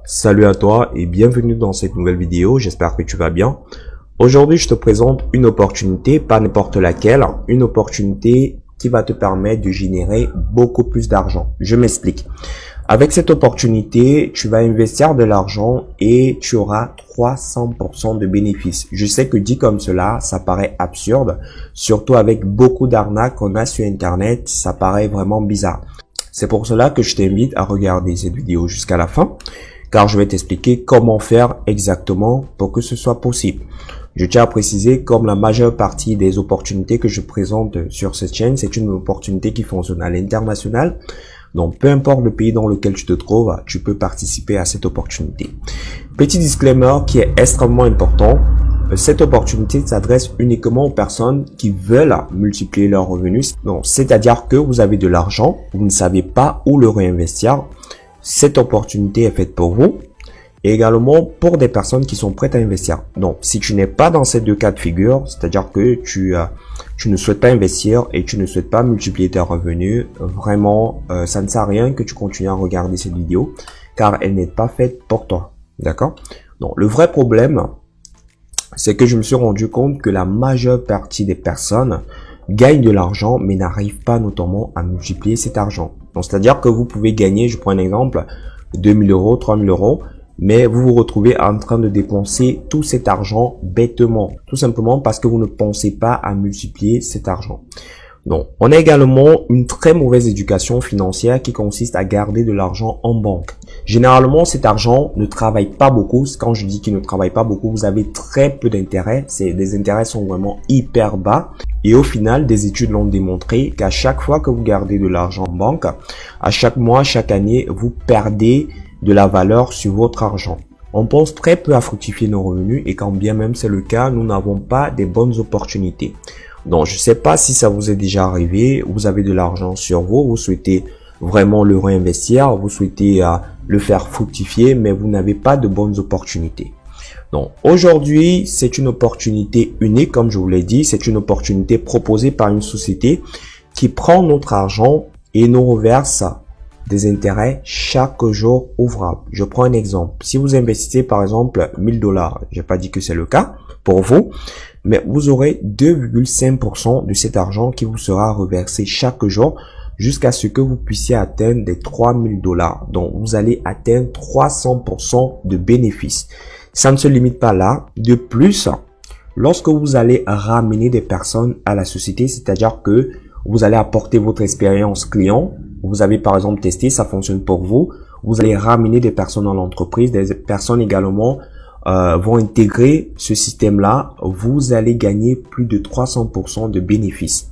Salut à toi et bienvenue dans cette nouvelle vidéo, j'espère que tu vas bien. Aujourd'hui, je te présente une opportunité, pas n'importe laquelle, une opportunité qui va te permettre de générer beaucoup plus d'argent. Je m'explique. Avec cette opportunité, tu vas investir de l'argent et tu auras 300% de bénéfices. Je sais que dit comme cela, ça paraît absurde, surtout avec beaucoup d'arnaques qu'on a sur Internet, ça paraît vraiment bizarre. C'est pour cela que je t'invite à regarder cette vidéo jusqu'à la fin, car je vais t'expliquer comment faire exactement pour que ce soit possible. Je tiens à préciser, comme la majeure partie des opportunités que je présente sur cette chaîne, c'est une opportunité qui fonctionne à l'international. Donc, peu importe le pays dans lequel tu te trouves, tu peux participer à cette opportunité. Petit disclaimer qui est extrêmement important. Cette opportunité s'adresse uniquement aux personnes qui veulent multiplier leurs revenus. Donc, c'est-à-dire que vous avez de l'argent, vous ne savez pas où le réinvestir. Cette opportunité est faite pour vous et également pour des personnes qui sont prêtes à investir. Donc, si tu n'es pas dans ces deux cas de figure, c'est-à-dire que tu ne souhaites pas investir et tu ne souhaites pas multiplier tes revenus, vraiment, ça ne sert à rien que tu continues à regarder cette vidéo car elle n'est pas faite pour toi. D'accord? Donc, le vrai problème, c'est que je me suis rendu compte que la majeure partie des personnes gagnent de l'argent mais n'arrivent pas notamment à multiplier cet argent. Donc, c'est-à-dire que vous pouvez gagner, je prends un exemple, 2000 euros, 3000 euros, mais vous vous retrouvez en train de dépenser tout cet argent bêtement, tout simplement parce que vous ne pensez pas à multiplier cet argent. Donc, on a également une très mauvaise éducation financière qui consiste à garder de l'argent en banque. Généralement, cet argent ne travaille pas beaucoup. Quand je dis qu'il ne travaille pas beaucoup, vous avez très peu d'intérêts. Les intérêts sont vraiment hyper bas. Et au final, des études l'ont démontré qu'à chaque fois que vous gardez de l'argent en banque, à chaque mois, chaque année, vous perdez de la valeur sur votre argent. On pense très peu à fructifier nos revenus et quand bien même c'est le cas, nous n'avons pas des bonnes opportunités. Donc, je ne sais pas si ça vous est déjà arrivé, vous avez de l'argent sur vous, vous souhaitez vraiment le réinvestir, vous souhaitez le faire fructifier, mais vous n'avez pas de bonnes opportunités. Donc, aujourd'hui, c'est une opportunité unique, comme je vous l'ai dit, c'est une opportunité proposée par une société qui prend notre argent et nous reverse des intérêts chaque jour ouvrable. Je prends un exemple. Si vous investissez par exemple 1000 $, j'ai pas dit que c'est le cas pour vous, mais vous aurez 2,5% de cet argent qui vous sera reversé chaque jour jusqu'à ce que vous puissiez atteindre des 3000 $. Donc, vous allez atteindre 300% de bénéfices. Ça ne se limite pas là. De plus, lorsque vous allez ramener des personnes à la société, c'est-à-dire que vous allez apporter votre expérience client, vous avez par exemple testé, ça fonctionne pour vous, vous allez ramener des personnes dans l'entreprise, des personnes également vont intégrer ce système-là, vous allez gagner plus de 300% de bénéfices.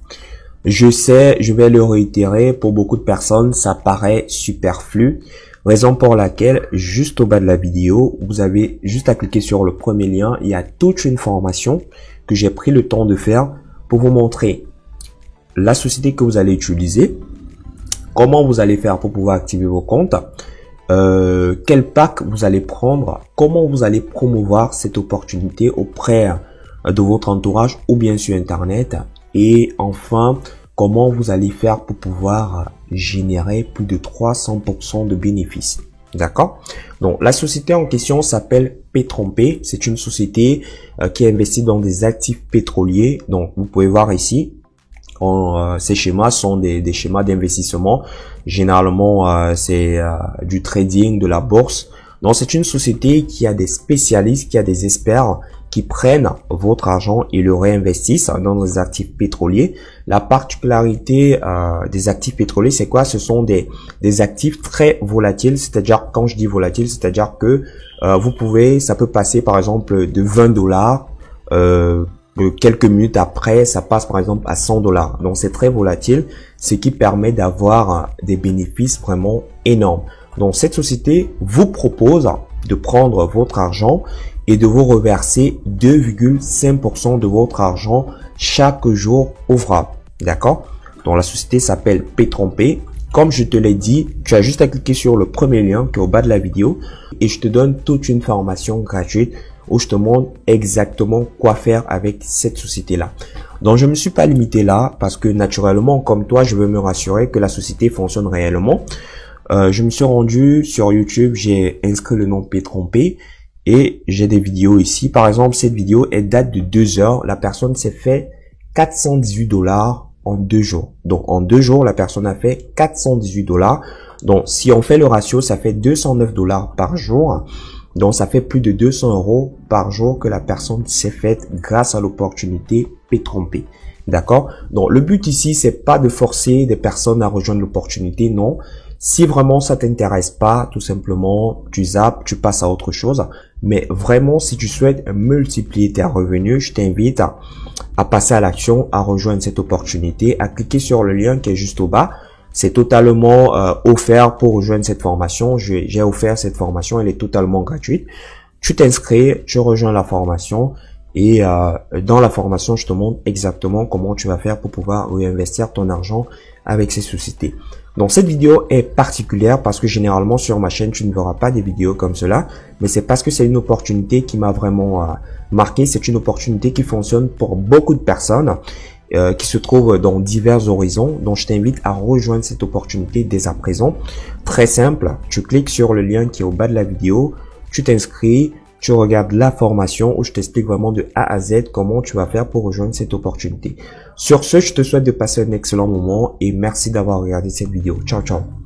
Je sais, je vais le réitérer, pour beaucoup de personnes, ça paraît superflu, raison pour laquelle, juste au bas de la vidéo, vous avez juste à cliquer sur le premier lien, il y a toute une formation que j'ai pris le temps de faire pour vous montrer la société que vous allez utiliser, comment vous allez faire pour pouvoir activer vos comptes, quel pack vous allez prendre, comment vous allez promouvoir cette opportunité auprès de votre entourage ou bien sur Internet. Et enfin, comment vous allez faire pour pouvoir générer plus de 300% de bénéfices. D'accord? Donc, la société en question s'appelle Petron-P. C'est une société qui investit dans des actifs pétroliers. Donc, vous pouvez voir ici, ces schémas sont des schémas d'investissement. Généralement, c'est du trading, de la bourse. Donc, c'est une société qui a des spécialistes, qui a des experts qui prennent votre argent et le réinvestissent dans des actifs pétroliers. La particularité des actifs pétroliers, c'est quoi? Ce sont des actifs très volatiles. C'est-à-dire, quand je dis volatile, c'est-à-dire que ça peut passer par exemple de 20 $. Quelques minutes après, ça passe par exemple à 100 $. Donc, c'est très volatile, ce qui permet d'avoir des bénéfices vraiment énormes. Donc, cette société vous propose de prendre votre argent et de vous reverser 2,5% de votre argent chaque jour ouvrable. D'accord? Donc, la société s'appelle Petron-P. Comme je te l'ai dit, tu as juste à cliquer sur le premier lien qui est au bas de la vidéo et je te donne toute une formation gratuite où je te montre exactement quoi faire avec cette société-là. Donc, je ne me suis pas limité là parce que naturellement, comme toi, je veux me rassurer que la société fonctionne réellement. Je me suis rendu sur YouTube, j'ai inscrit le nom Pétrompé et j'ai des vidéos ici. Par exemple, cette vidéo, elle date de 2 heures. La personne s'est fait 418 $ en 2 jours. Donc, en 2 jours, la personne a fait 418 $. Donc, si on fait le ratio, ça fait 209 $ par jour. Donc, ça fait plus de 200 € par jour que la personne s'est faite grâce à l'opportunité Pétrompé. D'accord? Donc, le but ici, c'est pas de forcer des personnes à rejoindre l'opportunité, non. Si vraiment ça t'intéresse pas, tout simplement, tu zappes, tu passes à autre chose. Mais vraiment, si tu souhaites multiplier tes revenus, je t'invite à passer à l'action, à rejoindre cette opportunité, à cliquer sur le lien qui est juste au bas. C'est totalement offert pour rejoindre cette formation. J'ai offert cette formation, elle est totalement gratuite. Tu t'inscris, tu rejoins la formation et dans la formation, je te montre exactement comment tu vas faire pour pouvoir réinvestir ton argent avec ces sociétés. Donc cette vidéo est particulière parce que généralement sur ma chaîne, tu ne verras pas des vidéos comme cela, mais c'est parce que c'est une opportunité qui m'a vraiment marqué. C'est une opportunité qui fonctionne pour beaucoup de personnes. Qui se trouvent dans divers horizons. Donc, je t'invite à rejoindre cette opportunité dès à présent. Très simple, tu cliques sur le lien qui est au bas de la vidéo, tu t'inscris, tu regardes la formation où je t'explique vraiment de A à Z comment tu vas faire pour rejoindre cette opportunité. Sur ce, je te souhaite de passer un excellent moment et merci d'avoir regardé cette vidéo. Ciao, ciao.